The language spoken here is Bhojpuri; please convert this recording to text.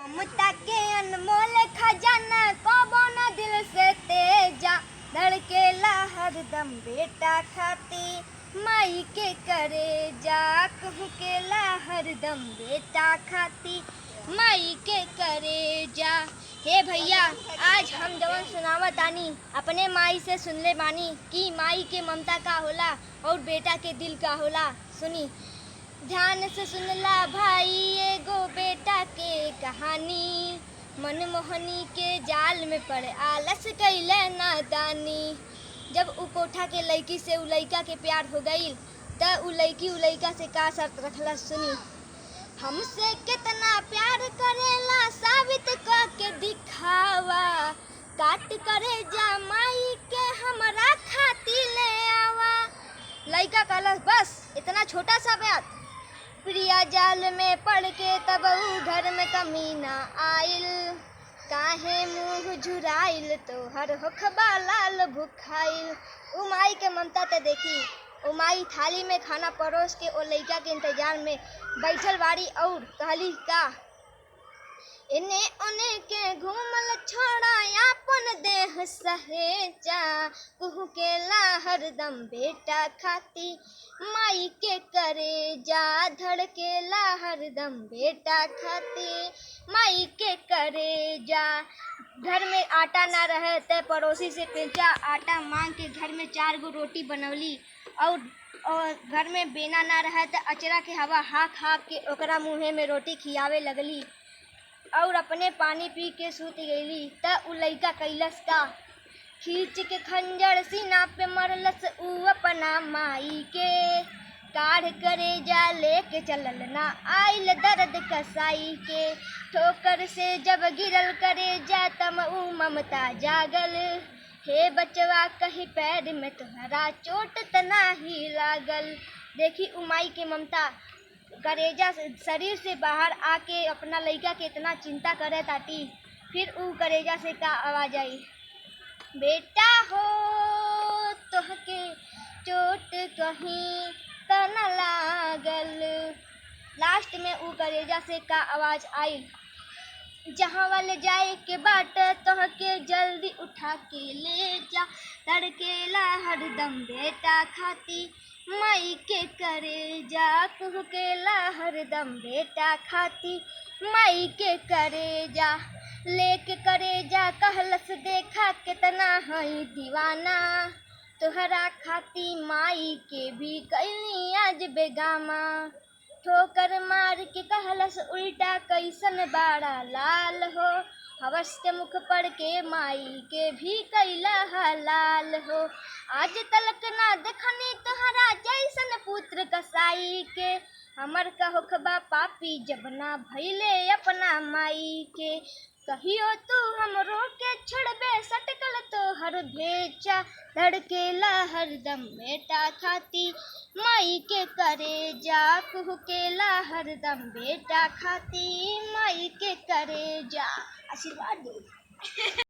ममता के अनमोल खजाना कबो न दिल से तेजा धड़केला हरदम बेटा खाती माई के करे जा कहकेला हरदम बेटा खाती माई के करे जा। हे भैया, आज हम जवन सुनावत आनी अपने माई से सुनले बानी कि माई के ममता का होला और बेटा के दिल का होला। सुनी ध्यान से सुनला भाई एगो बेटा के कहानी। मनमोहनी के जाल में पड़े आलस कैले नादानी। जब उ कोठा के लड़की से उ लड़का के प्यार हो गई त उ लड़की उ लड़का से का शर्त रखला। सुनी हमसे कितना प्यार करेला साबित करके दिखावा। काट करे जा माई के हमरा खाती ले आवा। लड़का कहला बस इतना छोटा सा बात। प्रिया जाल में पड़ के तब उ घर में कमीना आइल। काहे मुँह झुराइल तोहर होखबा लाल भुखाइल। उ माई के ममता ते देखी। उ माई थाली में खाना परोस के ओ लड़का के इंतजार में बैठल बाड़ी और कहली का इने ओने के घूमल छोड़ा अपन देह सहेजा। कुहू के ला हरदम बेटा खाती माई के करे जा धड़केला हरदम बेटा खाती माई के करे जा। घर में आटा ना रहे ते पड़ोसी से पेचा आटा मांग के घर में 4 गो रोटी बनवली और घर में बेना ना रहे तो अचरा के हवा हाँक हाँक के ओकरा मुँहे में रोटी खियावे लगली और अपने पानी पी के सूत गईली। त उ लइका कैलस का खींच के खंजर सीना पे मरलस उ अपना माई के। काढ़ करे जा लेके चलल ना आइल दर्द कसाई के। ठोकर से जब गिरल करे जा तम उ ममता जागल। हे बचवा कहीं पैर में तुम्हारा चोट तना ही लागल। देखी उ माई के ममता करेजा शरीर से बाहर आके अपना लड़का के इतना चिंता करे ताटी। फिर उ करेजा से का आवाज आई बेटा हो तोहके चोट कहीं त न लागल। लास्ट में उ करेजा से का आवाज आई जहाँ वाले जाए के बाट तोहके जल्दी उठा के ले जा। धड़केला हरदम बेटा खाती माई के करे जा। कहकेला हरदम बेटा खाती माई के करे जा। लेके करे जा कहलस देखा कितना हई दीवाना। तोहरा खाती माई के भी कैली आज बेगामा। ठोकर मार के कहलस उल्टा कैसन बाड़ा लाल हो। हवस के मुख पड़ के माई के भी कैला हलाल हो। आज तलक ना देखनी तोहरा जैसन पुत्र कसाई के। हमर कहबा पापी जब ना भइले अपना माई के। कहियो तू हमरो के छोड़बे सटकल तोहर भेजा। धड़केला हरदम बेटा खाती माई के करे जा। कहकेला हरदम बेटा खाती माई के करे जा। आशीर्वाद दो।